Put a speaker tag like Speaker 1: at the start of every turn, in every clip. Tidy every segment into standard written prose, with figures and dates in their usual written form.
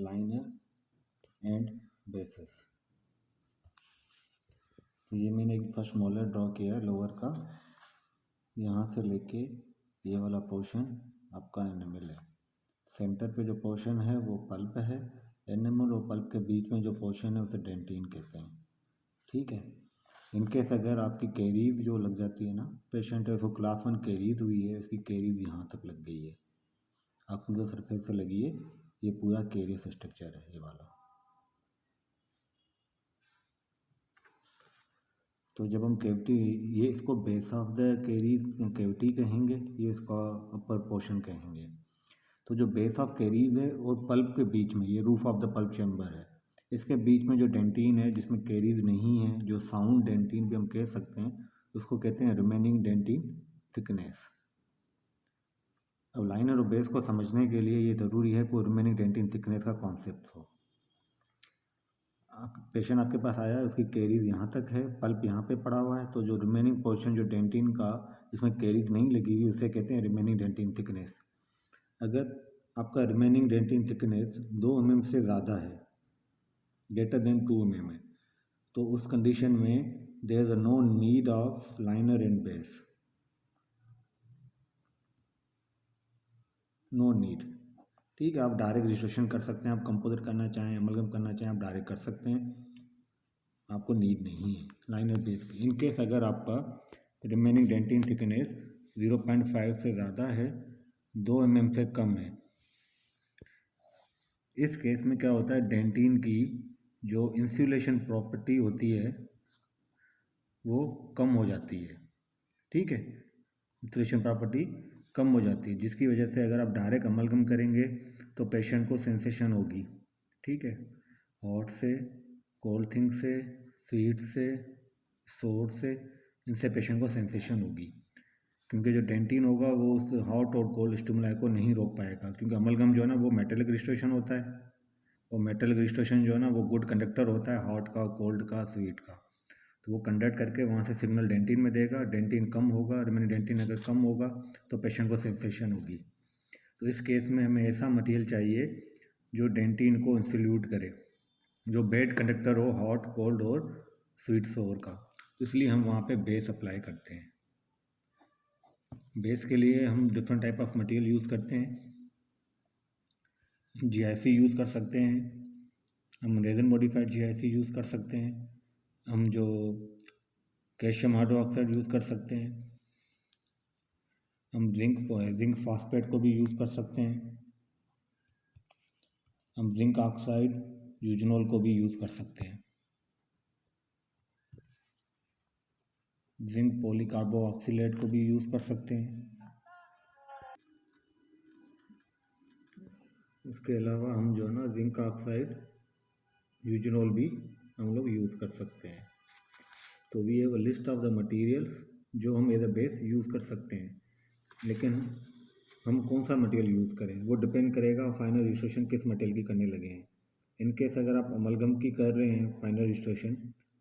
Speaker 1: Liner and bases. तो ये मैंने एक फर्स्ट मोलर ड्रॉ किया है लोअर का, यहाँ से लेके ये वाला पोर्शन आपका एनिमल है। सेंटर पे जो पोर्शन है वो पल्प है, एनिमल और पल्प के बीच में जो पोर्शन है उसे डेंटिन कहते हैं। ठीक है। इनकेस अगर आपकी कैरीज जो लग जाती है ना, पेशेंट है उसको क्लास 1 कैरीज हुई है, उसकी कैरीज यहाँ तक लग गई है, आपको जो सरफेस से लगी है, ये पूरा कैरियस स्ट्रक्चर है ये वाला। तो जब हम कैविटी, ये इसको base of the carries cavity कहेंगे, ये इसका अपर पोर्शन कहेंगे। तो जो बेस ऑफ कैरीज है और पल्प के बीच में, ये roof of the pulp chamber है, इसके बीच में जो डेंटिन है जिसमें कैरीज नहीं है, जो साउंड डेंटिन भी हम कह सकते हैं, उसको कहते हैं रिमेनिंग डेंटिन थिकनेस। अब लाइनर और बेस को समझने के लिए ये ज़रूरी है कि रिमेनिंग डेंटिन थिकनेस का कॉन्सेप्ट हो। पेशेंट आपके पास आया है, उसकी कैरीज यहाँ तक है, पल्प यहाँ पे पड़ा हुआ है, तो जो रिमेनिंग पोर्शन जो डेंटिन का जिसमें कैरीज नहीं लगी हुई, उसे कहते हैं रिमेनिंग डेंटिन थिकनेस। अगर आपका रिमेनिंग डेंटिन थिकनेस 2 mm से ज़्यादा है, ग्रेटर देन 2 mm है, तो उस कंडीशन में there is no need of liner and base, no need. ठीक है, आप डायरेक्ट रजिस्ट्रेशन कर सकते हैं, आप कंपोजिट करना चाहें, अमलगम करना चाहें, आप डायरेक्ट कर सकते हैं, आपको नीड नहीं है लाइनर बेस की। इनकेस अगर आपका रिमेनिंग डेंटिन थिकनेस 0.5 से ज़्यादा है, 2 mm से कम है, इस केस में क्या होता है, डेंटिन की जो इंसुलेशन प्रॉपर्टी होती है वो कम हो जाती है। ठीक है, इंसुलेशन प्रॉपर्टी कम हो जाती है, जिसकी वजह से अगर आप डायरेक्ट अमलगम करेंगे तो पेशेंट को सेंसेशन होगी। ठीक है, हॉट से, कोल्ड थिंग से, स्वीट से, सोर से, इनसे पेशेंट को सेंसेशन होगी, क्योंकि जो डेंटिन होगा वो उस हॉट और कोल्ड स्टिमुलाई को नहीं रोक पाएगा, क्योंकि अमलगम जो है ना वो मेटेलिक रिस्टोरेशन होता है, और मेटेलिक रिस्टोरेशन जो है ना वो गुड कंडक्टर होता है हॉट का, कोल्ड का, स्वीट का। तो वो कंडक्ट करके वहाँ से सिग्नल डेंटिन में देगा, डेंटिन कम होगा, रिमेनिंग डेंटिन अगर कम होगा तो पेशेंट को सेंसेशन होगी। तो इस केस में हमें ऐसा मटेरियल चाहिए जो डेंटिन को इंसुल्यूट करे, जो बेड कंडक्टर हो हॉट, कोल्ड और स्वीट सोर का। तो इसलिए हम वहाँ पे बेस अप्लाई करते हैं। बेस के लिए हम different type of material use करते हैं, जीआईसी यूज़ कर सकते हैं, हम रेजन मॉडिफाइड जीआईसी यूज़ कर सकते हैं, हम जो कैल्शियम हाइड्रोक्साइड यूज़ कर सकते हैं, हम जिंक फॉस्फेट को भी यूज़ कर सकते हैं, हम जिंक ऑक्साइड यूजनॉल को भी यूज़ कर सकते हैं, जिंक पॉलीकार्बोक्सिलेट को भी यूज़ कर सकते हैं। इसके अलावा हम जो है ना जिंक ऑक्साइड यूजनॉल भी हम लोग यूज़ कर सकते हैं। तो we have a list of the materials जो हम एज अ बेस यूज़ कर सकते हैं, लेकिन हम कौन सा मटेरियल यूज़ करें वो डिपेंड करेगा फाइनल रजिस्ट्रेशन किस मटेरियल की करने लगे हैं। इनकेस अगर आप अमलगम की कर रहे हैं फाइनल रजिस्ट्रेशन,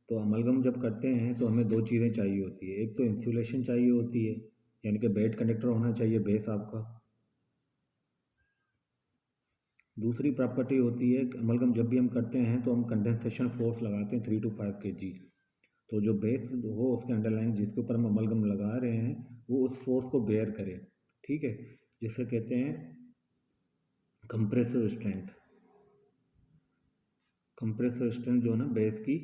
Speaker 1: तो अमलगम जब करते हैं तो हमें 2 चीज़ें चाहिए होती है, एक तो इंसुलेशन चाहिए होती है, यानी कि बेड कंडक्टर होना चाहिए बेस आपका। दूसरी प्रॉपर्टी होती है कि अमलगम जब भी हम करते हैं तो हम कंडेंसेशन फोर्स लगाते हैं 3 to 5 kg। तो जो बेस हो उसके अंडरलाइन जिसके ऊपर हम अमलगम लगा रहे हैं वो उस फोर्स को बेयर करे। ठीक है, जिसे कहते हैं कंप्रेसिव स्ट्रेंथ। कंप्रेसिव स्ट्रेंथ जो है ना बेस की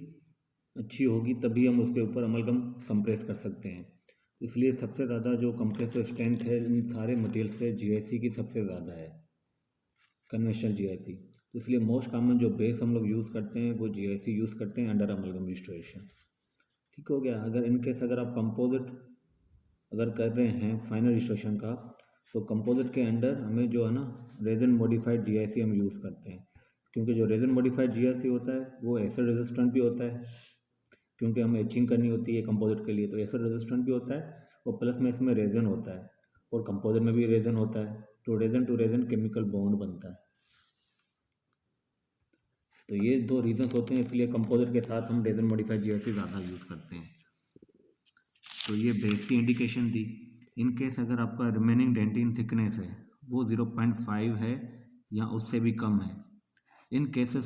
Speaker 1: अच्छी होगी तभी हम उसके ऊपर अमलगम कंप्रेस कर सकते हैं। इसलिए सबसे ज़्यादा जो कंप्रेसिव स्ट्रेंथ है इन सारे मटेरियल से जीआईसी की सबसे ज़्यादा है, कन्वेंशनल जीआईसी। तो इसलिए मोस्ट कॉमन जो बेस हम लोग यूज़ करते हैं वो जीआईसी यूज़ करते हैं अंडर अमलगम रिस्टोरेशन। ठीक हो गया। अगर इनकेस अगर आप कंपोजिट अगर कर रहे हैं फाइनल रजिस्ट्रेशन का, तो कंपोजिट के अंडर हमें जो है ना रेजन मॉडिफाइड जीआईसी हम यूज़ करते हैं, क्योंकि जो रेजन मॉडिफाइड जीआईसी होता है वो एसिड रेजिस्टेंट भी होता है, क्योंकि हमें एचिंग करनी होती है कंपोजिट के लिए, तो एसिड रेजिस्टेंट भी होता है, और प्लस में इसमें रेजन होता है, और कंपोजिट में भी रेजन होता है, तो resin to resin chemical bond बनता है। तो ये 2 रीजंस होते हैं, इसलिए कंपोजिट के साथ हम रेजन मॉडिफाइड जीआईसी ज़्यादा यूज़ करते हैं। तो ये बेस की इंडिकेशन थी। इनकेस अगर आपका रिमेनिंग डेंटिन थिकनेस है वो 0.5 है या उससे भी कम है, इन केसेस